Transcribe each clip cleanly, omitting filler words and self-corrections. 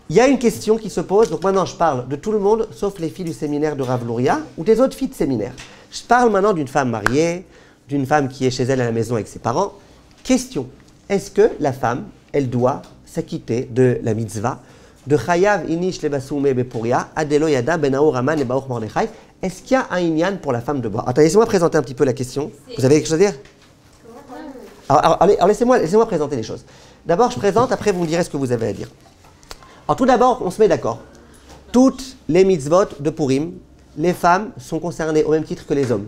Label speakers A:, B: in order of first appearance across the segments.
A: il y a une question qui se pose. Donc maintenant, je parle de tout le monde, sauf les filles du séminaire de Rav Luria ou des autres filles de séminaire. Je parle maintenant d'une femme mariée, d'une femme qui est chez elle à la maison avec ses parents. Question, est-ce que la femme, elle doit s'acquitter de la mitzvah de Chayav inish lebasume bepuria adelo yada benaor aman et baoch mordechai? Est-ce qu'il y a un inyan pour la femme de boire? Attendez, laissez-moi présenter un petit peu la question. Vous avez quelque chose à dire? Alors laissez-moi présenter les choses. D'abord, je présente, après vous me direz ce que vous avez à dire. Alors tout d'abord, on se met d'accord. Toutes les mitzvot de Purim, les femmes sont concernées au même titre que les hommes.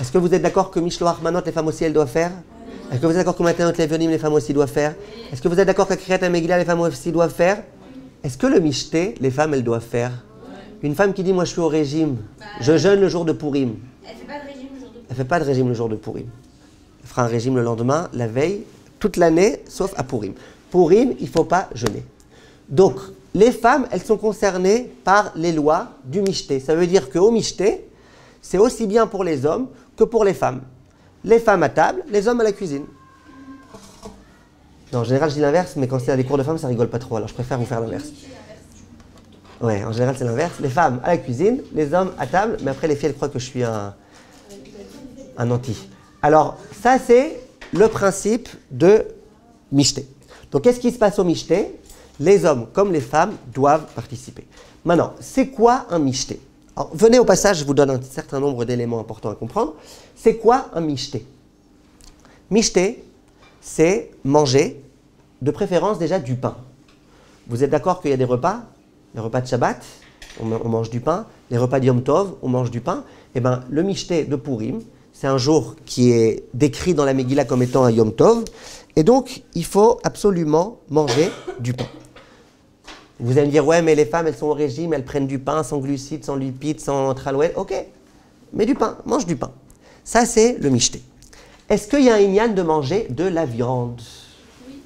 A: Est-ce que vous êtes d'accord que Mishloach Manot, les femmes aussi, elles doivent faire? Est-ce que vous êtes d'accord que Matanot Levionim, les femmes aussi doivent faire? Est-ce que vous êtes d'accord que Kriyat HaMegillah, les femmes aussi doivent faire? Est-ce que le Mishté, les femmes, elles doivent faire? Une femme qui dit, moi je suis au régime, je jeûne le jour de Purim.
B: Elle fait pas de régime le jour de Purim.
A: Elle fait pas de régime le jour de Purim. Elle fera un régime le lendemain, la veille, toute l'année, sauf à Purim. Purim, il ne faut pas jeûner. Donc, les femmes, elles sont concernées par les lois du Mishté. Ça veut dire qu'au Mishté, c'est aussi bien pour les hommes que pour les femmes. Les femmes à table, les hommes à la cuisine. Non, en général, je dis l'inverse, mais quand c'est à des cours de femmes, ça rigole pas trop. Alors, je préfère vous faire l'inverse. Ouais, en général, c'est l'inverse. Les femmes à la cuisine, les hommes à table. Mais après, les filles, elles croient que je suis un anti. Alors, ça, c'est le principe de Mishté. Donc, qu'est-ce qui se passe au Mishté? Les hommes comme les femmes doivent participer. Maintenant, c'est quoi un Mishté? Alors, venez au passage, je vous donne un certain nombre d'éléments importants à comprendre. C'est quoi un Mishté? Mishté, c'est manger, de préférence déjà du pain. Vous êtes d'accord qu'il y a des repas? Les repas de Shabbat, on mange du pain. Les repas de Yom Tov, on mange du pain. Eh bien, le Mishté de Purim, c'est un jour qui est décrit dans la Megillah comme étant un Yom Tov. Et donc, il faut absolument manger du pain. Vous allez me dire, ouais, mais les femmes, elles sont au régime, elles prennent du pain sans glucides, sans lipides, sans tralouette. Ok, mais du pain, mange du pain. Ça, c'est le Mishté. Est-ce qu'il y a un inyan de manger de la viande?
B: Oui.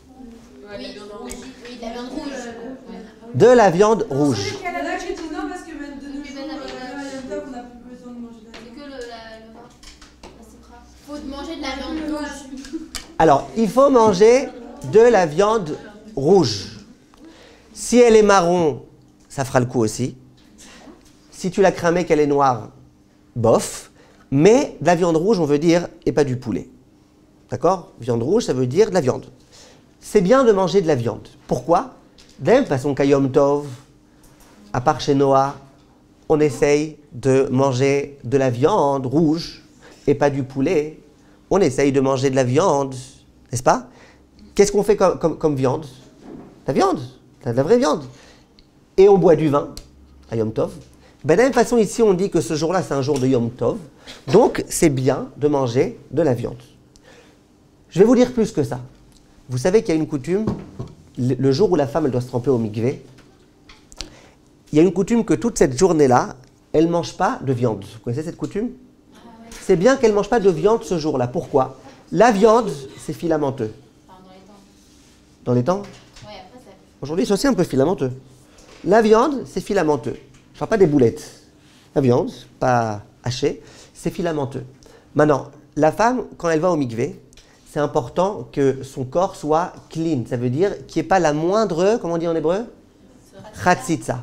B: Oui, de la viande rouge.
A: De la viande rouge.
C: Non, parce que même de nos jours, on n'a plus besoin de manger de la viande.
B: C'est que le faut manger de la viande rouge.
A: Alors, il faut manger de la viande rouge. Si elle est marron, ça fera le coup aussi. Si tu l'as cramée qu'elle est noire, bof. Mais de la viande rouge, on veut dire, et pas du poulet. D'accord? Viande rouge, ça veut dire de la viande. C'est bien de manger de la viande. Pourquoi? De la même façon qu'à Yom Tov, à part chez Noah, on essaye de manger de la viande rouge et pas du poulet. On essaye de manger de la viande, n'est-ce pas? Qu'est-ce qu'on fait comme viande? La viande, de la vraie viande. Et on boit du vin à Yom Tov. Ben, de la même façon, ici, on dit que ce jour-là, c'est un jour de Yom Tov. Donc, c'est bien de manger de la viande. Je vais vous dire plus que ça. Vous savez qu'il y a une coutume, le jour où la femme elle doit se tremper au mikvé, il y a une coutume que toute cette journée-là, elle ne mange pas de viande. Vous connaissez cette coutume? C'est bien qu'elle ne mange pas de viande ce jour-là. Pourquoi? La viande, c'est filamenteux. Dans les temps?
B: Ouais, après ça.
A: Aujourd'hui, c'est aussi un peu filamenteux. La viande, c'est filamenteux. Je ne parle pas des boulettes. La viande, pas hachée, c'est filamenteux. Maintenant, la femme, quand elle va au mikvé, c'est important que son corps soit clean. Ça veut dire qu'il n'y ait pas la moindre, comment on dit en hébreu? Chatzitza.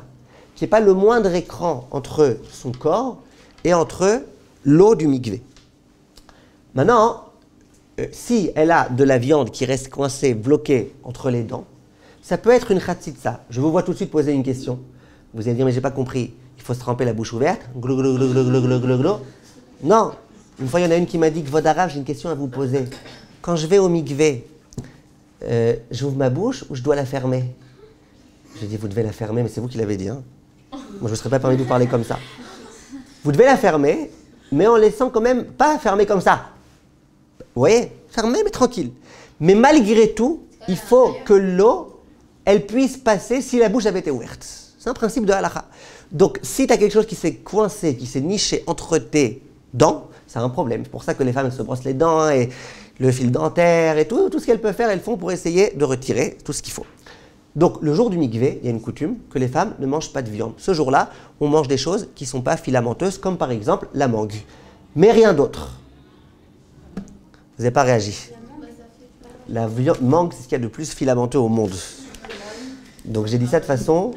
A: Qu'il n'y ait pas le moindre écran entre son corps et entre l'eau du mikvé. Maintenant, si elle a de la viande qui reste coincée, bloquée entre les dents, ça peut être une chatzitza. Je vous vois tout de suite poser une question. Vous allez dire, mais j'ai pas compris. Il faut se tremper la bouche ouverte. Glou, glou, glou, glou, glou, glou, glou, glou. Non. Une fois, il y en a une qui m'a dit que Vodarav, j'ai une question à vous poser. Quand je vais au mikvé, j'ouvre ma bouche ou je dois la fermer? J'ai dit, vous devez la fermer, mais c'est vous qui l'avez dit. Hein. Moi, je ne me serais pas permis de vous parler comme ça. Vous devez la fermer, mais en laissant quand même pas fermer comme ça. Vous voyez? Fermer, mais tranquille. Mais malgré tout, il faut que l'eau, elle puisse passer si la bouche avait été ouverte. C'est un principe de halakha. Donc, si tu as quelque chose qui s'est coincé, qui s'est niché entre tes dents, c'est un problème. C'est pour ça que les femmes elles se brossent les dents et le fil dentaire et tout ce qu'elles peuvent faire, elles font pour essayer de retirer tout ce qu'il faut. Donc, le jour du mikvé, il y a une coutume que les femmes ne mangent pas de viande. Ce jour-là, on mange des choses qui ne sont pas filamenteuses, comme par exemple la mangue. Mais rien d'autre. Vous n'avez pas réagi. La mangue, c'est ce qu'il y a de plus filamenteux au monde. Donc j'ai dit ça de façon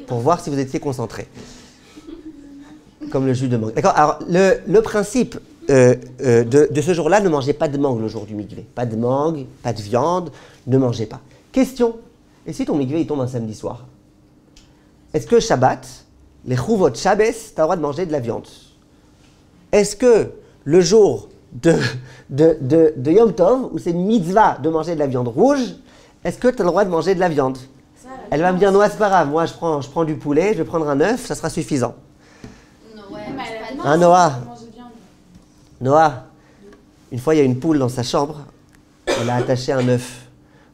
A: pour voir si vous étiez concentrés. Comme le jus de mangue. D'accord. Alors le principe de ce jour-là, ne mangez pas de mangue le jour du mikvé. Pas de mangue, pas de viande, ne mangez pas. Question. Et si ton mikvé il tombe un samedi soir? Est-ce que Shabbat, les chouvot Shabbos, tu as le droit de manger de la viande? Est-ce que le jour de Yom Tov, où c'est une mitzvah de manger de la viande rouge, est-ce que tu as le droit de manger de la viande? Elle va me dire, Noah, c'est pas grave, moi je prends du poulet, je vais prendre un œuf, ça sera suffisant. Hein, Noah? Noah, une fois il y a une poule dans sa chambre, elle a attaché un œuf.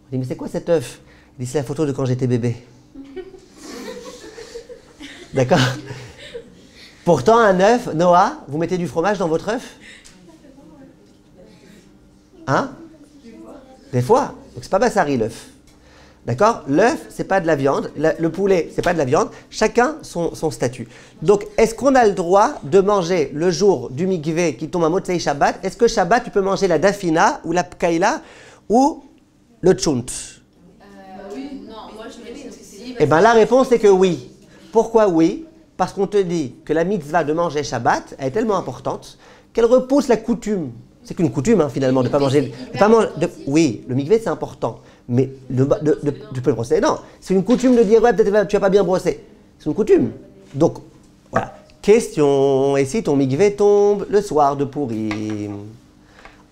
A: On dit, mais c'est quoi cet œuf? Il dit, c'est la photo de quand j'étais bébé. D'accord? Pourtant, un œuf, Noah, vous mettez du fromage dans votre œuf? Hein? Des fois. Donc c'est pas bassari l'œuf. D'accord? L'œuf, c'est pas de la viande. Le poulet, c'est pas de la viande. Chacun son statut. Donc, est-ce qu'on a le droit de manger le jour du mikvé qui tombe à Motzei Shabbat? Est-ce que Shabbat, tu peux manger la dafina ou la pkaïla ou le tchunt?
B: Oui, non, moi je me dis.
A: Eh bien, la réponse est que oui. Pourquoi oui? Parce qu'on te dit que la mitzvah de manger Shabbat elle est tellement importante qu'elle repousse la coutume. C'est qu'une coutume, hein, finalement, de ne pas manger. Oui, le mikvé, c'est important. Mais tu peux le brosser. Non, c'est une coutume de dire, ouais, peut-être tu n'as pas bien brossé. C'est une coutume. Donc, voilà. Question, et si ton mikvé tombe le soir de Pourim?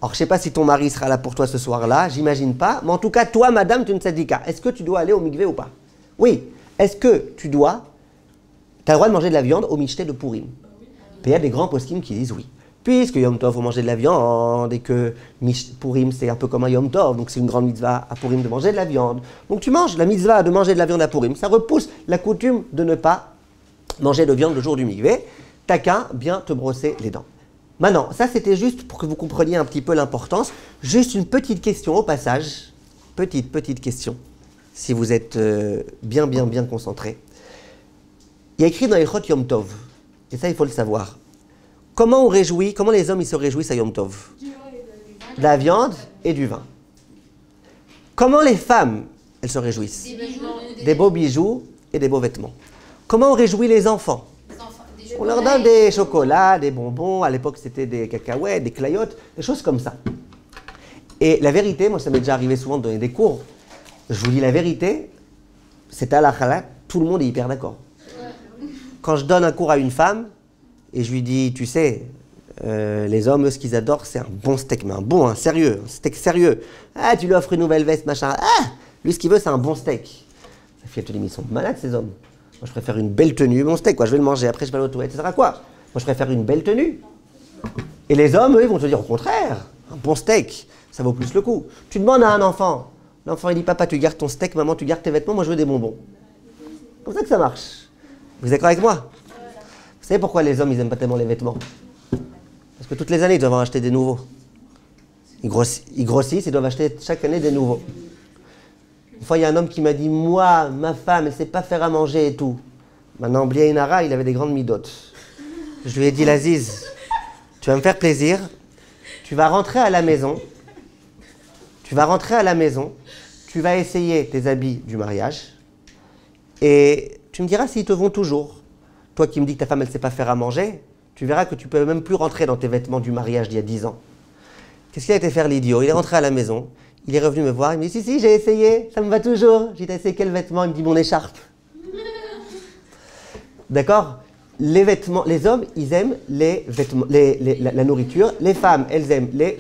A: Alors, je ne sais pas si ton mari sera là pour toi ce soir-là, j'imagine pas. Mais en tout cas, toi, madame, tu es une tzadika. Est-ce que tu dois aller au mikvé ou pas? Oui. Est-ce que tu as le droit de manger de la viande au michté de Pourim? Il y a des grands poskim qui disent oui. Puisque Yom Tov, il faut manger de la viande, et que Pourim, c'est un peu comme un Yom Tov, donc c'est une grande mitzvah à Pourim de manger de la viande. Donc tu manges la mitzvah de manger de la viande à Pourim. Ça repousse la coutume de ne pas manger de viande le jour du mikvé. T'as qu'à bien te brosser les dents. Maintenant, ça c'était juste pour que vous compreniez un petit peu l'importance. Juste une petite question au passage. Petite question. Si vous êtes bien concentré. Il y a écrit dans Ilchot Yom Tov, et ça il faut le savoir. Comment les hommes ils se réjouissent à Yom Tov? De la viande et du vin. Comment les femmes, elles se réjouissent? Des beaux bijoux et des beaux vêtements. Comment on réjouit les enfants? On leur donne des chocolats, des bonbons, à l'époque c'était des cacahuètes, des clayotes, des choses comme ça. Et la vérité, moi ça m'est déjà arrivé souvent de donner des cours, je vous dis la vérité, c'est à la halakha, tout le monde est hyper d'accord. Quand je donne un cours à une femme, et je lui dis, tu sais, les hommes, eux, ce qu'ils adorent, c'est un bon steak, mais un sérieux, un steak sérieux. Ah, tu lui offres une nouvelle veste, machin. Ah, lui, ce qu'il veut, c'est un bon steak. La fille, elle te dit, mais ils sont malades, ces hommes. Moi, je préfère une belle tenue, mon steak, quoi. Je vais le manger, après, je vais aller aux toilettes, etc. Quoi. Moi, je préfère une belle tenue. Et les hommes, eux, ils vont te dire, au contraire, un bon steak, ça vaut plus le coup. Tu demandes à un enfant, l'enfant, il dit, papa, tu gardes ton steak, maman, tu gardes tes vêtements, moi, je veux des bonbons. C'est comme ça que ça marche. Vous êtes d'accord avec moi? Vous savez pourquoi les hommes, ils n'aiment pas tellement les vêtements? Parce que toutes les années, ils doivent en acheter des nouveaux. Ils grossissent, ils doivent acheter chaque année des nouveaux. Une fois, il y a un homme qui m'a dit, moi, ma femme, elle ne sait pas faire à manger et tout. Maintenant, Bliainara, il avait des grandes midotes. Je lui ai dit, Laziz, tu vas me faire plaisir, tu vas rentrer à la maison, tu vas essayer tes habits du mariage, et tu me diras s'ils te vont toujours. Toi qui me dis que ta femme, elle ne sait pas faire à manger, tu verras que tu ne peux même plus rentrer dans tes vêtements du mariage d'il y a 10 ans. Qu'est-ce qu'il a été faire l'idiot? Il est rentré à la maison, il est revenu me voir, il me dit, si, j'ai essayé, ça me va toujours. J'ai dit, t'as essayé quel vêtement? Il me dit, mon écharpe. D'accord? Les vêtements, les hommes, ils aiment les vêtements, la nourriture. Les femmes, elles aiment les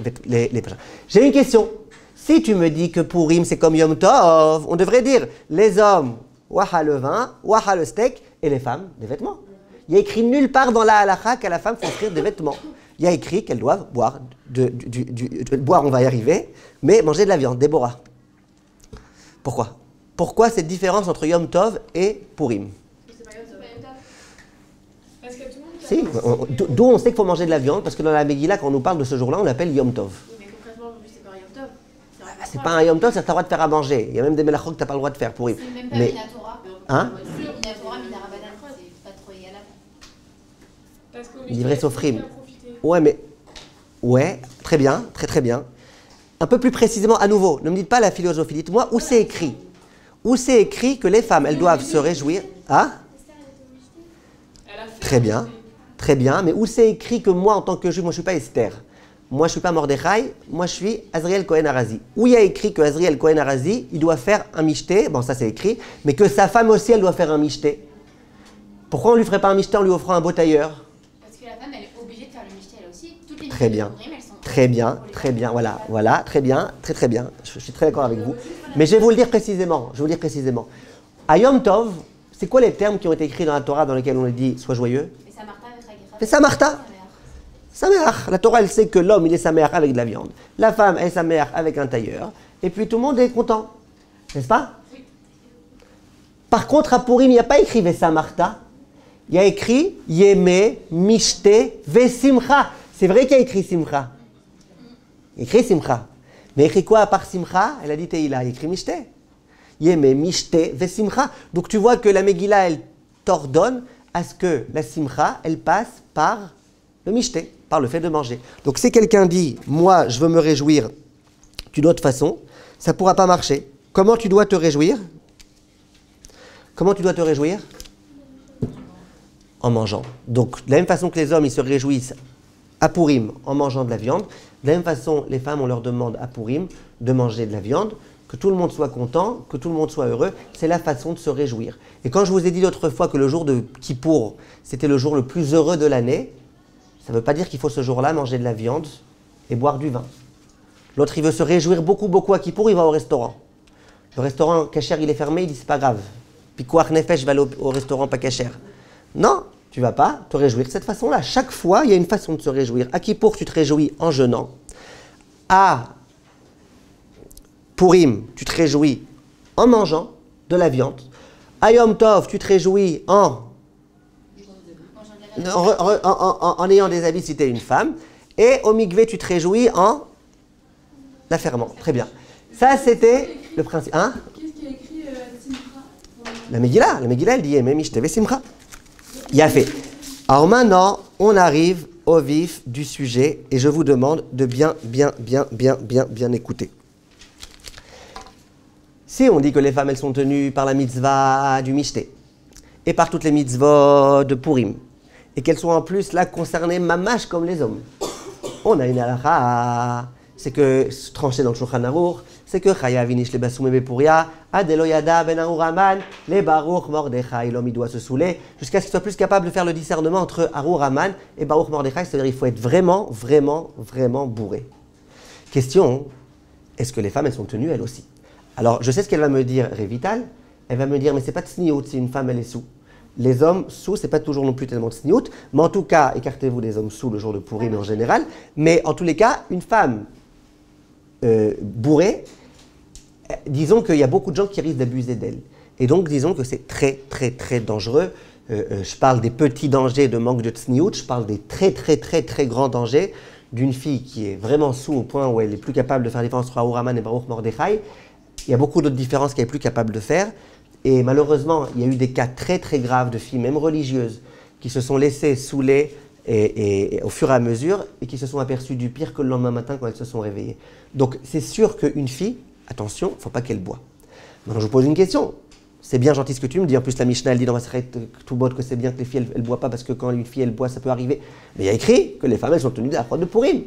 A: J'ai une question. Si tu me dis que Pourim, c'est comme Yom Tov, on devrait dire, les hommes, waha le vin, waha le steak, et les femmes, des vêtements. Il y a écrit nulle part dans la halakha qu'à la femme, il faut offrir des vêtements. Il y a écrit qu'elles doivent boire, boire, on va y arriver, mais manger de la viande, Déborah. Pourquoi? Pourquoi cette différence entre Yom Tov et Pourim?
C: C'est pas Yom Tov. Parce que tout le monde.
A: Si, d'où on sait qu'il faut manger de la viande, parce que dans la Megillah, quand on nous parle de ce jour-là, on l'appelle Yom Tov.
C: Oui, mais concrètement, c'est pas Yom Tov.
A: C'est pas un Yom Tov, c'est que tu as le droit de faire à manger. Il y a même des melachot que tu n'as pas le droit de faire pour Pourim.
B: C'est même pas
A: Mais,
B: Minatora.
A: hein?
B: Minatora, Minarabanan, c'est pas trop égal à ça.
A: Livré sauf rime. Ouais, mais. Ouais, très bien, très bien. Un peu plus précisément, à nouveau, ne me dites pas la philosophie, dites-moi où c'est écrit. où c'est écrit que les femmes, elles doivent se réjouir. Ah? Très bien, très bien. Mais où c'est écrit que moi, en tant que juif, moi je ne suis pas Esther. Moi je ne suis pas Mordechai, moi je suis Azriel Cohen Arazi. Où il y a écrit que Azriel Cohen Arazi, il doit faire un michté, bon ça c'est écrit, mais que sa femme aussi, elle doit faire un michté. Pourquoi on ne lui ferait pas un michté en lui offrant un beau tailleur?
B: Parce que la femme, elle est obligée de faire le michté elle aussi. Toutes les
A: Très bien. Très bien, très bien, voilà, très bien, très bien. Je suis très d'accord avec vous. Mais je vais vous le dire précisément, À Yom Tov, c'est quoi les termes qui ont été écrits dans la Torah dans lesquels on a dit « sois joyeux » C'est Samarta. Sameach. La Torah, elle sait que l'homme, il est Sameach avec de la viande. La femme, elle est Sameach avec un tailleur. Et puis tout le monde est content. N'est-ce pas? Oui. Par contre, à Purim, il n'y a pas écrit Vesamarta. Il y a écrit Yeme, Mishte, Vesimcha. C'est vrai qu'il y a écrit Simcha. Il y a écrit Simcha. Mais écrit quoi à part Simcha? Elle a dit Teila. Il y a écrit Mishte. Yeme, Mishte, Vesimcha. Donc tu vois que la Megillah, elle t'ordonne à ce que la Simcha, elle passe par le Mishte, par le fait de manger. Donc si quelqu'un dit, moi je veux me réjouir d'une autre façon, ça ne pourra pas marcher. Comment tu dois te réjouir? Comment tu dois te réjouir? En mangeant. Donc de la même façon que les hommes, ils se réjouissent à Purim en mangeant de la viande, de la même façon, les femmes, on leur demande à Purim de manger de la viande, que tout le monde soit content, que tout le monde soit heureux. C'est la façon de se réjouir. Et quand je vous ai dit l'autre fois que le jour de Kippour, c'était le jour le plus heureux de l'année, ça ne veut pas dire qu'il faut ce jour-là manger de la viande et boire du vin. L'autre, il veut se réjouir beaucoup, beaucoup à Kippour, il va au restaurant. Le restaurant kasher, il est fermé, il dit c'est pas grave. Pikuach nefesh, je vais aller au restaurant pas kasher. Non, tu vas pas te réjouir de cette façon-là. Chaque fois, il y a une façon de se réjouir. À Kippour, tu te réjouis en jeûnant. À Purim, tu te réjouis en mangeant de la viande. À Yom Tov, tu te réjouis en ayant des habits si tu es une femme. Et au Mikvé, tu te réjouis en la fermant. Très bien. Ça, c'était le principe. Hein?
C: Qu'est-ce qui a écrit Simcha?
A: La Megillah, elle dit même Ishteve Simcha. Il a fait. Alors maintenant, on arrive au vif du sujet et je vous demande de bien écouter. Si on dit que les femmes, elles sont tenues par la mitzvah du Mishté et par toutes les mitzvot de Purim, et qu'elles sont en plus là concernées mamash comme les hommes, on a une halakha, c'est que, tranché dans le Shulchan Aruch, c'est que Chayav inish le basumé bepuria, adelo yada ben Aruch le Baruch Mordechai, l'homme il doit se saouler, jusqu'à ce qu'il soit plus capable de faire le discernement entre Aruch Haman et Baruch Mordechai, c'est-à-dire il faut être vraiment bourré. Question, est-ce que les femmes, elles sont tenues elles aussi? Alors, je sais ce qu'elle va me dire, Révital. Elle va me dire, mais c'est pas de sniout si une femme, elle est sous. Les hommes sous, c'est pas toujours non plus tellement de sniout. Mais en tout cas, écartez-vous des hommes sous le jour de Purim en général. Mais en tous les cas, une femme bourrée, disons qu'il y a beaucoup de gens qui risquent d'abuser d'elle. Et donc, disons que c'est très dangereux. Je parle des petits dangers de manque de sniout. Je parle des très grands dangers d'une fille qui est vraiment sous au point où elle est plus capable de faire la différence entre Aruch Haman et Baruch Mordechai. Il y a beaucoup d'autres différences qu'elle est plus capable de faire. Et malheureusement, il y a eu des cas très graves de filles, même religieuses, qui se sont laissées saouler et au fur et à mesure et qui se sont aperçues du pire que le lendemain matin quand elles se sont réveillées. Donc c'est sûr qu'une fille, attention, il ne faut pas qu'elle boive. Maintenant je vous pose une question. C'est bien gentil ce que tu me dis. En plus la Mishnah, elle dit dans Masechet Ketubot que c'est bien que les filles, elles ne boivent pas parce que quand une fille, elle boit, ça peut arriver. Mais il y a écrit que les femmes, elles sont tenues de la fête de Purim.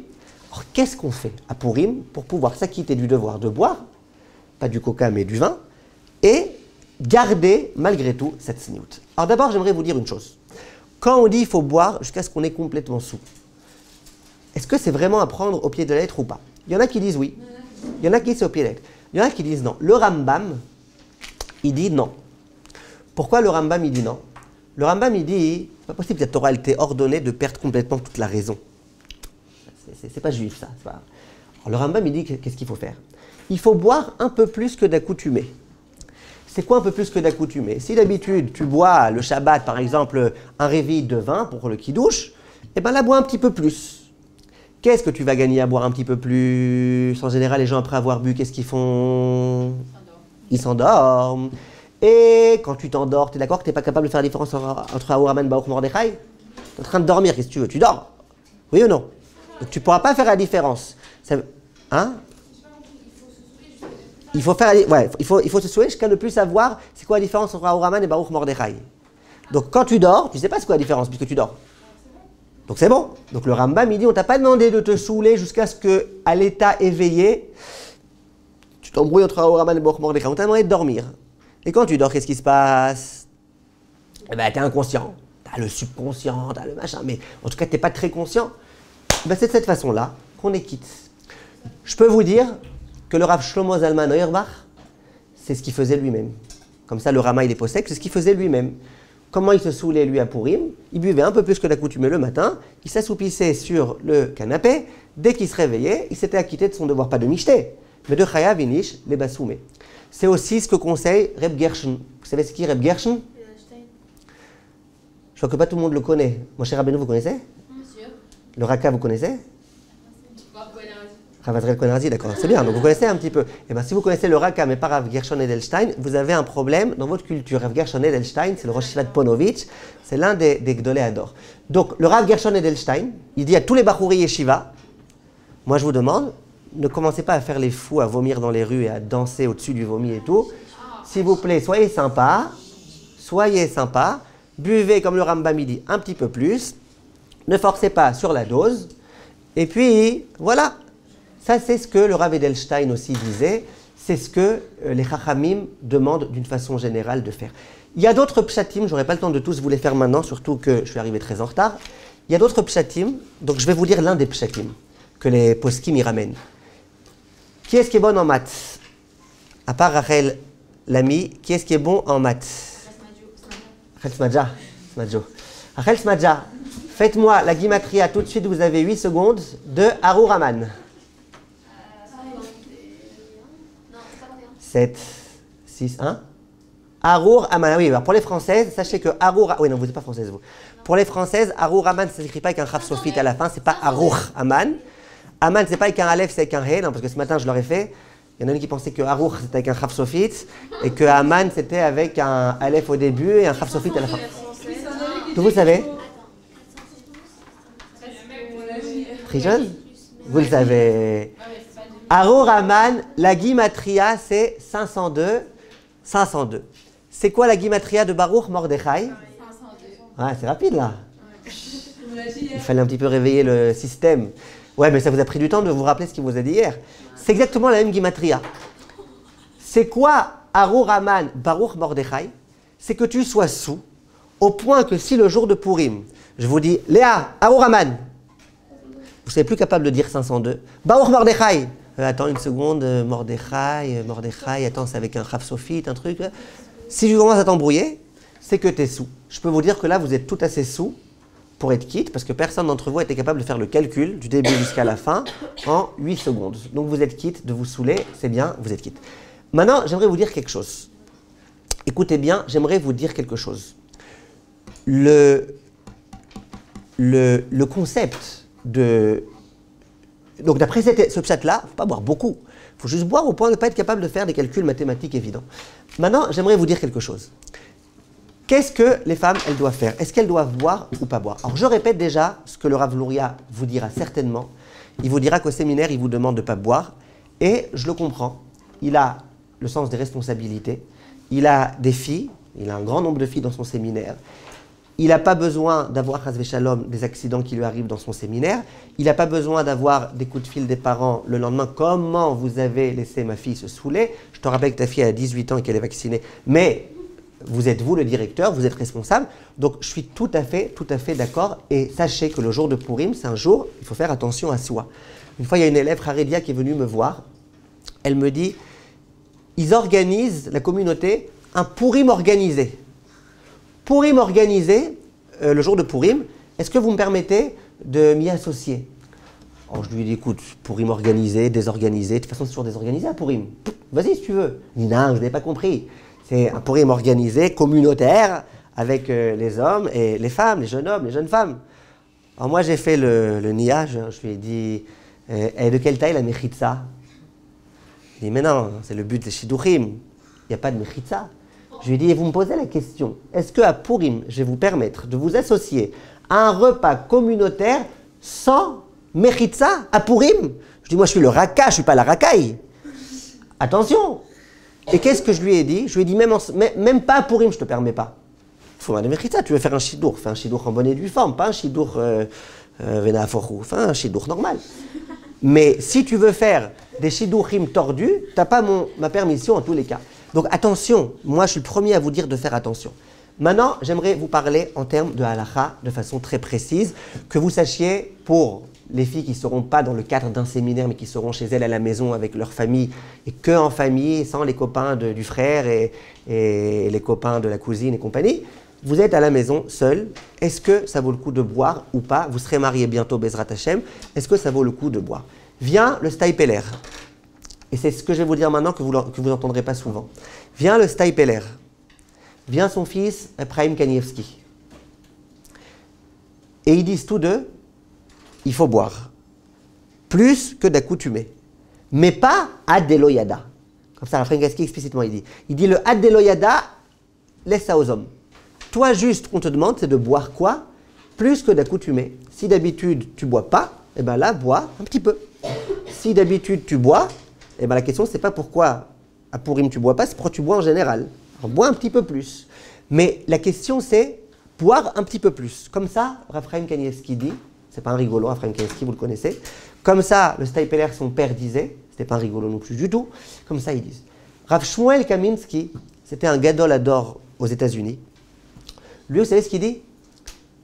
A: Alors qu'est-ce qu'on fait à Purim pour pouvoir s'acquitter du devoir de boire, pas du coca mais du vin, et garder malgré tout cette sniout? Alors d'abord, j'aimerais vous dire une chose. Quand on dit qu'il faut boire jusqu'à ce qu'on est complètement saoul, est-ce que c'est vraiment à prendre au pied de la lettre ou pas? Il y en a qui disent oui, il y en a qui disent c'est au pied de la lettre, il y en a qui disent non. Le Rambam, il dit non. Pourquoi le Rambam, il dit non? Le Rambam, il dit, c'est pas possible que la Torah, elle t'ait ordonné de perdre complètement toute la raison. C'est pas juif ça. Pas... Alors, le Rambam, il dit qu'est-ce qu'il faut faire? Il faut boire un peu plus que d'accoutumé. C'est quoi un peu plus que d'accoutumé? Si d'habitude tu bois le Shabbat par exemple un réveil de vin pour le kidouche, eh bien là bois un petit peu plus. Qu'est-ce que tu vas gagner à boire un petit peu plus? En général les gens après avoir bu, qu'est-ce qu'ils font? Ils s'endorment. Et quand tu t'endors, tu es d'accord que tu n'es pas capable de faire la différence entre Aruch Haman et Baruch Mordechai? Tu es en train de dormir, qu'est-ce que tu veux? Tu dors? Oui ou non? Donc tu ne pourras pas faire la différence. Ça... Hein? Il faut faire, ouais, il faut se souhaiter jusqu'à ne plus savoir c'est quoi la différence entre Ahura Haman et Baruch Mordechai. Donc quand tu dors, tu ne sais pas c'est quoi la différence puisque tu dors. Donc c'est bon. Donc le Rambam il dit on t'a pas demandé de te saouler jusqu'à ce que à l'état éveillé, tu t'embrouilles entre Ahura Haman et Baruch Mordechai. On t'a demandé de dormir. Et quand tu dors, qu'est-ce qui se passe? Eh ben, tu es inconscient. Tu as le subconscient, tu as le machin. Mais en tout cas, tu n'es pas très conscient. Ben, c'est de cette façon-là qu'on est quitte. Je peux vous dire que le Rav Shlomo Zalman Auerbach, c'est ce qu'il faisait lui-même. Comme ça, le Rama, il est possède, c'est ce qu'il faisait lui-même. Comment il se saoulait, lui, à Purim? Il buvait un peu plus que d'accoutumé le matin. Il s'assoupissait sur le canapé. Dès qu'il se réveillait, il s'était acquitté de son devoir, pas de michté, mais de Chayav Inish, les Basoumé. C'est aussi ce que conseille Reb Gershon. Vous savez ce qui est Reb Gershon? Je crois que pas tout le monde le connaît. Mon cher Rabbeinu, vous connaissez?
B: Monsieur.
A: Le Raka, vous connaissez? Rav Azriel Kohenrazi, d'accord, c'est bien, donc vous connaissez un petit peu. Et bien si vous connaissez le Raka, mais pas Rav Gershon Edelstein, vous avez un problème dans votre culture. Rav Gershon Edelstein, c'est le Rosh Yeshiva de Ponovitch, c'est l'un des Gdolei Hador. Donc le Rav Gershon Edelstein, il dit à tous les Bachouri Yeshiva, moi je vous demande, ne commencez pas à faire les fous, à vomir dans les rues et à danser au-dessus du vomi et tout. S'il vous plaît, soyez sympa, buvez comme le Rambam dit un petit peu plus, ne forcez pas sur la dose, et puis voilà. Ça, c'est ce que le Rav Edelstein aussi disait, c'est ce que les Chachamim demandent d'une façon générale de faire. Il y a d'autres pshatim, je n'aurai pas le temps de tous vous les faire maintenant, surtout que je suis arrivé très en retard. Il y a d'autres pshatim, donc je vais vous lire l'un des pshatim que les poskim y ramènent. Qui est-ce qui est bon en maths? À part Rachel Lamy, qui est-ce qui est bon en maths? Rachel Smadja. Rachel Smadja, faites-moi la gimatria tout de suite, vous avez 8 secondes, de Ahura Haman. 7, 6, 1. Ahura Haman. Oui, alors pour les Françaises, sachez que Ahura... Oui, non, vous n'êtes pas française, vous. Pour les Françaises, Ahura Haman, ça ne s'écrit pas avec un chaf sophite à la fin, c'est pas Ahura Haman. Haman, c'est pas avec un aleph, c'est avec un he, non, parce que ce matin, je l'aurais fait. Il y en a une qui pensait que Ahura, c'était avec un chaf sophite, et que Haman, c'était avec un aleph au début et un chaf sophite à la fin. Tout vous savez? Très jeune? Vous le savez. Ahura Haman, la gimatria, c'est 502. 502. C'est quoi la gimatria de Baruch Mordechai? 502. Ouais, c'est rapide là. Il fallait un petit peu réveiller le système. Ouais, mais ça vous a pris du temps de vous rappeler ce qu'il vous a dit hier. C'est exactement la même gimatria. C'est quoi Ahura Haman, Baruch Mordechai? C'est que tu sois sous, au point que si le jour de Purim, je vous dis, Léa, Ahura Haman, vous ne serez plus capable de dire 502. Baruch Mordechai. Attends une seconde, Mordechai, attends, c'est avec un chaf sophite, un truc. Si tu commences à t'embrouiller, c'est que tu es sous. Je peux vous dire que là, vous êtes tout assez sous pour être quitte, parce que personne d'entre vous était capable de faire le calcul du début jusqu'à la fin en 8 secondes. Donc vous êtes quitte de vous saouler, c'est bien, vous êtes quitte. Maintenant, j'aimerais vous dire quelque chose. Écoutez bien, j'aimerais vous dire quelque chose. Le concept de... Donc d'après ce pshat-là, il ne faut pas boire beaucoup. Il faut juste boire au point de ne pas être capable de faire des calculs mathématiques évidents. Maintenant, j'aimerais vous dire quelque chose. Qu'est-ce que les femmes, elles doivent faire? Est-ce qu'elles doivent boire ou pas boire? Alors je répète déjà ce que le Rav Luria vous dira certainement. Il vous dira qu'au séminaire, il vous demande de ne pas boire. Et je le comprends. Il a le sens des responsabilités. Il a des filles. Il a un grand nombre de filles dans son séminaire. Il n'a pas besoin d'avoir, Chas v'Shalom, des accidents qui lui arrivent dans son séminaire. Il n'a pas besoin d'avoir des coups de fil des parents le lendemain. Comment vous avez laissé ma fille se saouler? Je te rappelle que ta fille a 18 ans et qu'elle est vaccinée. Mais vous êtes vous le directeur, vous êtes responsable. Donc je suis tout à fait d'accord. Et sachez que le jour de Purim, c'est un jour, il faut faire attention à soi. Une fois, il y a une élève, Haredia, qui est venue me voir. Elle me dit, ils organisent, la communauté, un Purim organisé. Purim organisé, le jour de Purim, est-ce que vous me permettez de m'y associer? Alors je lui dis, écoute, Purim organisé, désorganisé, de toute façon c'est toujours désorganisé à Purim. Vas-y si tu veux. Il dit, non, je n'ai pas compris. C'est un Purim organisé, communautaire, avec les hommes et les femmes, les jeunes hommes, les jeunes femmes. Alors moi j'ai fait le niage, je lui ai dit, de quelle taille la mechitza? Il dit, mais non, c'est le but des Shiduchim, il n'y a pas de mechitza. Je lui ai dit, et vous me posez la question, est-ce qu'à Purim, je vais vous permettre de vous associer à un repas communautaire sans mechitza à Purim? Je dis, moi je suis le raka, je ne suis pas la racaille. Attention. Et qu'est-ce que je lui ai dit? Je lui ai dit, même pas pour Purim, je ne te permets pas. Il faut m'en ça. Tu veux faire un shidour, fais un shidour en bonne et due forme, pas un shidour vena forou, fais un shidour normal. Mais si tu veux faire des shidourim tordus, tu n'as pas ma permission en tous les cas. Donc attention, moi je suis le premier à vous dire de faire attention. Maintenant, j'aimerais vous parler en termes de halakha de façon très précise, que vous sachiez pour les filles qui ne seront pas dans le cadre d'un séminaire, mais qui seront chez elles à la maison avec leur famille, et que en famille, sans les copains du frère et les copains de la cousine et compagnie. Vous êtes à la maison seul. Est-ce que ça vaut le coup de boire ou pas? Vous serez mariés bientôt, Bezrat Hashem. Est-ce que ça vaut le coup de boire? Vient le Staipeler. Et c'est ce que je vais vous dire maintenant que vous n'entendrez pas souvent. Vient le Staipeler. Vient son fils, Ephraim Kanievski. Et ils disent tous deux, il faut boire. Plus que d'accoutumé. Mais pas Adeloyada. Comme ça, Ephraim Kanievski explicitement il dit. Il dit le Adeloyada, laisse ça aux hommes. Toi, juste, on te demande, c'est de boire quoi? Plus que d'accoutumé. Si d'habitude, tu bois pas, eh bien là, bois un petit peu. Si d'habitude, tu bois, eh bien la question, c'est pas pourquoi à Purim tu bois pas, c'est pourquoi tu bois en général. Alors, bois un petit peu plus. Mais la question, c'est boire un petit peu plus. Comme ça, Ephraim Kanievski dit, c'est pas un rigolo, Ephraim Kanievski, vous le connaissez. Comme ça, le Staipeler, son père, disait, c'était pas un rigolo non plus du tout, comme ça, ils disent. Rav Shmuel Kaminsky, c'était un gadol ador aux États-Unis. Lui, vous savez ce qu'il dit?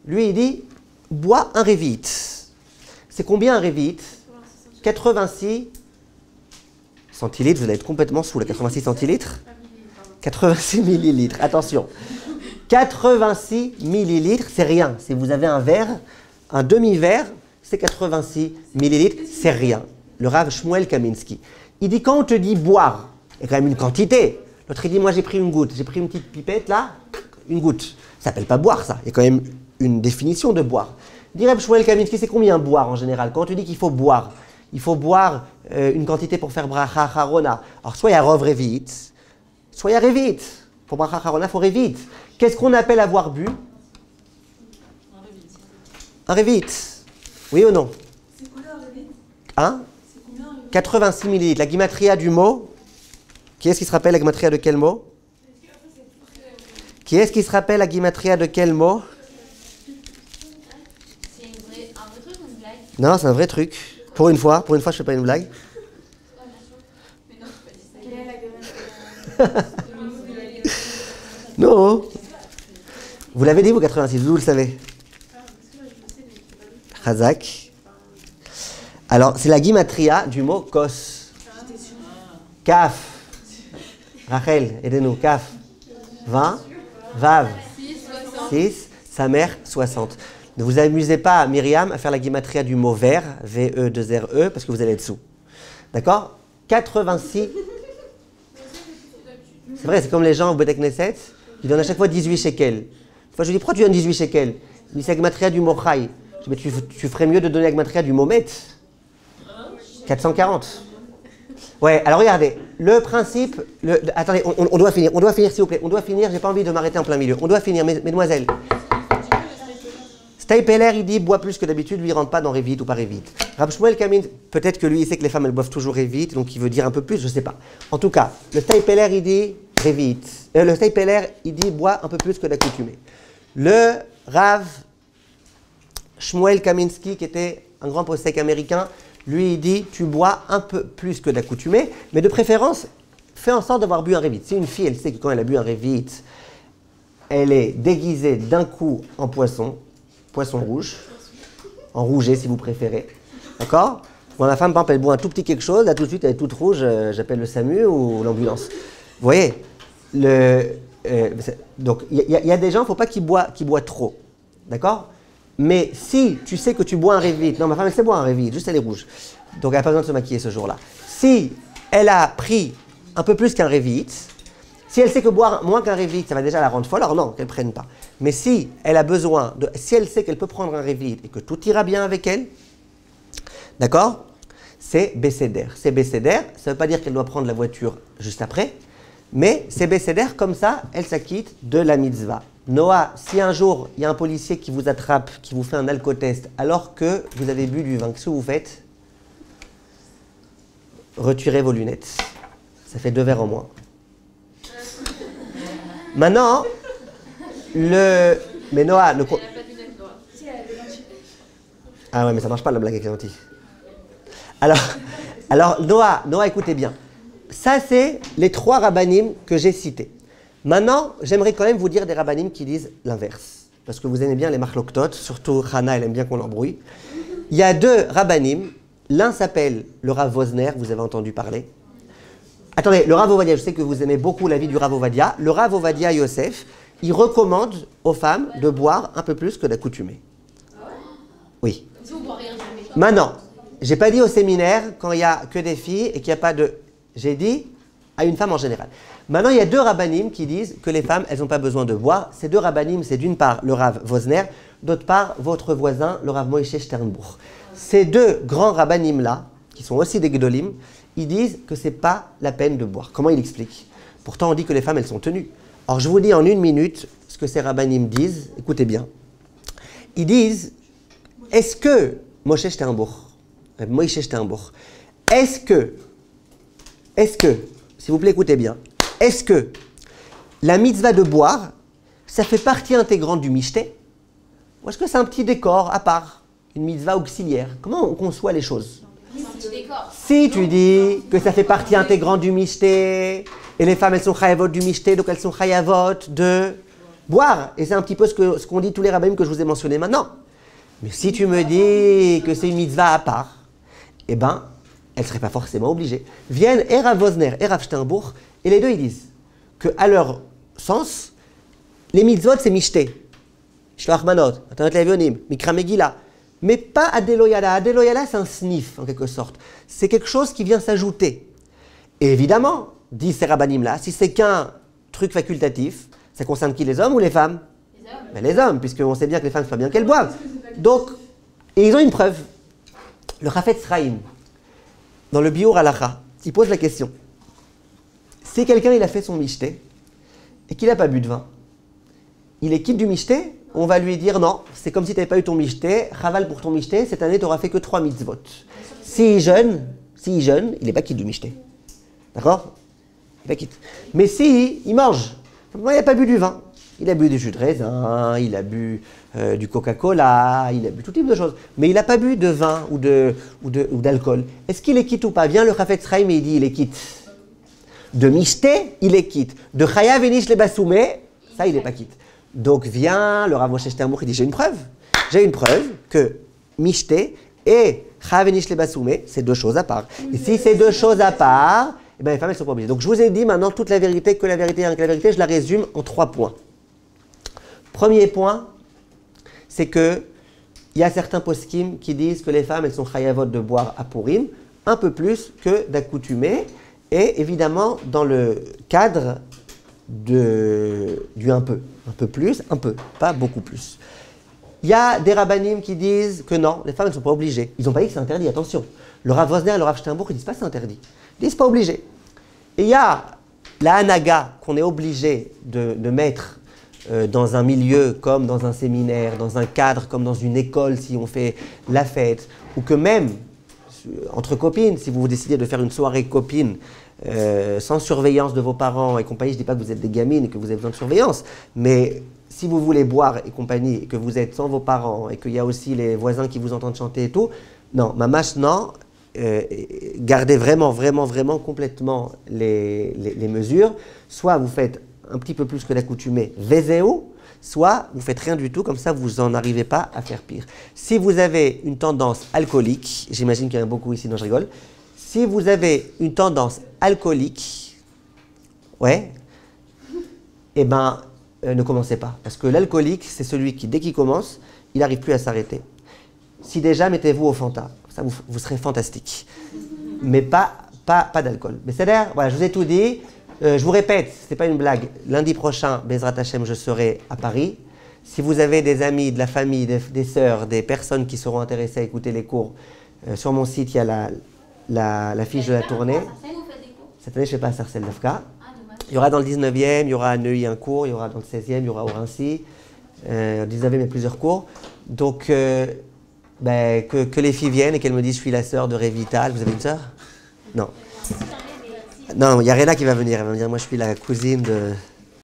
A: Lui, il dit, bois un révite. C'est combien un révite? 86 centilitres, vous allez être complètement sous les 86 centilitres. 86 millilitres, attention. 86 millilitres, c'est rien. Si vous avez un verre, un demi-verre, c'est 86 millilitres, c'est rien. Le Rav Shmuel Kaminsky. Il dit, quand on te dit boire, il y a quand même une quantité. L'autre, il dit, moi j'ai pris une goutte, j'ai pris une petite pipette là, une goutte. Ça s'appelle pas boire, ça. Il y a quand même une définition de boire. Dit Reb Shmuel Kaminsky, c'est combien boire en général? Quand tu dis qu'il faut boire une quantité pour faire bracha harona. Alors, soit il y a rov revit, soit il y a revit. Pour bracha harona, il faut revit. Qu'est-ce qu'on appelle avoir bu? Un revit. Oui ou non?
C: C'est combien un revit?
A: Hein?
C: C'est combien un revit?
A: 86 millilitres. La guimatria du mot. Qui est-ce qui se rappelle la guimatria de quel mot? Qui est-ce qui se rappelle la guimatria de quel mot?
B: C'est un vrai truc ou une blague?
A: Non, c'est un vrai truc. Pour une fois, je ne fais pas une blague.
B: Mais non, pas dit ça.
C: Quelle est la gueule?
A: Non. Vous l'avez dit, vous, 86, vous le savez. Chazak. Alors, c'est la guimatria du mot kos. Kaf. Rachel, aidez-nous. Kaf. 20. Vav. 6. Sa mère, 60. Ne vous amusez pas, Myriam, à faire la guimatria du mot vert, V-E-2-R-E, parce que vous allez être sous. D'accord? 86. C'est vrai, c'est comme les gens au Beth Knesset, qui donnent à chaque fois 18 shekels. Une fois, je lui dis, pourquoi tu donnes 18 shekels? Il dit, c'est la guimatria du mot chai. Je dis, mais tu ferais mieux de donner la guimatria du mot met. 440. Ouais, alors regardez, le principe... attendez, on doit finir, s'il vous plaît. On doit finir, j'ai pas envie de m'arrêter en plein milieu. On doit finir, mesdemoiselles. Staipeler, il dit, boit plus que d'habitude, lui, il rentre pas dans Révite ou pas Révite. Rab Shmuel Kamin, peut-être que lui, il sait que les femmes, elles boivent toujours Révite, donc il veut dire un peu plus, je sais pas. En tout cas, le Staipeler, il dit Révite. Le Staipeler, il dit, boit un peu plus que d'accoutumé. Le Rav Shmuel Kaminsky, qui était un grand possèque américain, lui, il dit, tu bois un peu plus que d'accoutumé, mais de préférence, fais en sorte d'avoir bu un Révite. Si une fille, elle sait que quand elle a bu un Révite, elle est déguisée d'un coup en poisson rouge, en rouget si vous préférez, d'accord? Moi, ma femme, par exemple, elle boit un tout petit quelque chose, là tout de suite elle est toute rouge, j'appelle le SAMU ou l'ambulance. Vous voyez, donc il y a des gens, il ne faut pas qu'ils boivent trop, d'accord? Mais si tu sais que tu bois un Révite, non, ma femme elle sait boire un Révite, juste elle est rouge, donc elle n'a pas besoin de se maquiller ce jour-là. Si elle a pris un peu plus qu'un Révite, si elle sait que boire moins qu'un Révite, ça va déjà la rendre folle, alors non, qu'elle ne prenne pas. Mais si elle a besoin si elle sait qu'elle peut prendre un Révite et que tout ira bien avec elle, d'accord? C'est Bécéder. C'est Bécéder, ça ne veut pas dire qu'elle doit prendre la voiture juste après, mais c'est Bécéder, comme ça, elle s'acquitte de la mitzvah. Noah, si un jour, il y a un policier qui vous attrape, qui vous fait un alcotest, alors que vous avez bu du vin, qu'est-ce que vous faites? Retirez vos lunettes. Ça fait 2 verres en moins. Maintenant, mais Noah... Ah ouais, mais ça marche pas la blague avec les lentilles. Alors Noah, écoutez bien. Ça, c'est les 3 rabbanim que j'ai cités. Maintenant, j'aimerais quand même vous dire des rabbanim qui disent l'inverse. Parce que vous aimez bien les marloktot, surtout Hana, elle aime bien qu'on l'embrouille. Il y a 2 rabbanim. L'un s'appelle le Rav Wosner, vous avez entendu parler. Attendez, le Rav Ovadia, je sais que vous aimez beaucoup la vie du Rav Ovadia. Le Rav Ovadia Yosef, il recommande aux femmes de boire un peu plus que d'accoutumé. Oui. Maintenant, j'ai pas dit au séminaire quand il y a que des filles et qu'il n'y a pas de... J'ai dit à une femme en général. Maintenant, il y a 2 rabbanim qui disent que les femmes, elles n'ont pas besoin de boire. Ces 2 rabbanim, c'est d'une part le Rav Wosner, d'autre part votre voisin, le Rav Moïse Sternbuch. Ces 2 grands rabbanim-là, qui sont aussi des Gdolim, ils disent que ce n'est pas la peine de boire. Comment ils expliquent? Pourtant, on dit que les femmes, elles sont tenues. Alors, je vous dis en 1 minute ce que ces rabbanim disent. Écoutez bien. Ils disent, est-ce que, Moïse Sternbuch, est-ce que, s'il vous plaît, écoutez bien, est-ce que la mitzvah de boire, ça fait partie intégrante du mishté? Ou est-ce que c'est un petit décor à part, une mitzvah auxiliaire? Comment on conçoit les choses? Si tu dis que ça fait partie intégrante du mishté, et les femmes elles sont chayavot du mishté, donc elles sont chayavot de boire, et c'est un petit peu ce qu'ont dit tous les rabbins que je vous ai mentionnés maintenant. Mais si tu me dis que c'est une mitzvah à part, eh ben, elles ne seraient pas forcément obligées. Viennent et Rav Wosner et Rav Sternbuch, et les 2 ils disent qu'à leur sens, les mitzvot c'est mishté. Shloach manot, Matanot le'avionim, Mikra Megillah. Mais pas Adeloyala. Adeloyala, c'est un sniff, en quelque sorte. C'est quelque chose qui vient s'ajouter. Et évidemment, disent ces rabbanim-là, si c'est qu'un truc facultatif, ça concerne qui, les hommes ou les femmes? Les hommes. Mais les hommes, puisqu'on sait bien que les femmes, il faut bien qu'elles boivent. Donc, et ils ont une preuve. Le Chafetz Chaim, dans le Biur Halacha, il pose la question. Si quelqu'un, il a fait son mishté, et qu'il n'a pas bu de vin, il est quitte du mishté? On va lui dire non, c'est comme si tu n'avais pas eu ton mishté, chaval pour ton mishté, cette année tu n'auras fait que 3 mitzvot. S'il jeûne, il n'est pas quitte du mishté. D'accord? Il n'est pas quitte. Mais si il mange, il n'a pas bu du vin, il a bu du jus de raisin, il a bu du Coca-Cola, il a bu tout type de choses, mais il n'a pas bu de vin ou d'alcool. Est-ce qu'il est quitte ou pas? Viens le Chafetz Chaim et il dit il est quitte. De mishté, il est quitte. De chayav venish le basoumé, ça il n'est pas quitte. Donc vient le Rav Moshe Sternbuch, il dit j'ai une preuve que mishté et chayav venish le basoumé, c'est 2 choses à part. Et si c'est 2 choses à part, eh ben les femmes elles sont pas obligées. Donc je vous ai dit maintenant toute la vérité, que la vérité, rien que la vérité, je la résume en 3 points. Premier point, c'est que il y a certains poskim qui disent que les femmes elles sont chayavot de boire à Purim un peu plus que d'accoutumé, et évidemment dans le cadre du un peu plus, un peu, pas beaucoup plus. Il y a des rabbanim qui disent que non, les femmes ne sont pas obligées. Ils n'ont pas dit que c'est interdit, attention. Le Rav Wosner et le Rav Sternbuch, ils disent pas que c'est interdit. Ils disent pas obligé. Et il y a la hanaga qu'on est obligé de mettre dans un milieu comme dans un séminaire, dans un cadre comme dans une école si on fait la fête, ou que même entre copines, si vous décidez de faire une soirée copine sans surveillance de vos parents et compagnie, je ne dis pas que vous êtes des gamines et que vous avez besoin de surveillance, mais si vous voulez boire et compagnie, et que vous êtes sans vos parents et qu'il y a aussi les voisins qui vous entendent chanter et tout, non, mamash, non, gardez vraiment complètement les mesures. Soit vous faites un petit peu plus que l'accoutumé, vezéo, soit vous faites rien du tout, comme ça vous n'en arrivez pas à faire pire. Si vous avez une tendance alcoolique, j'imagine qu'il y en a beaucoup ici, non je rigole, si vous avez une tendance alcoolique, ouais, eh ben ne commencez pas. Parce que l'alcoolique, c'est celui qui, dès qu'il commence, il n'arrive plus à s'arrêter. Si déjà, mettez-vous au Fanta, ça vous serez fantastique. Mais pas d'alcool. Mais c'est-à-dire, voilà, je vous ai tout dit. Je vous répète, ce n'est pas une blague. Lundi prochain, Bezrat Hashem, je serai à Paris. Si vous avez des amis, de la famille, des sœurs, des personnes qui seront intéressées à écouter les cours, sur mon site, il y a la fiche de la tournée. Cette année, je ne fais pas à Sarcelles-Dafka. Il y aura dans le 19e, il y aura à Neuilly un cours, il y aura dans le 16e, il y aura au Rincy. Au 19e, il y a plusieurs cours. Donc, que les filles viennent et qu'elles me disent « Je suis la sœur de Révital ». Vous avez une sœur? Non. Non, il y a Réna qui va venir. Elle va me dire, moi je suis la cousine de...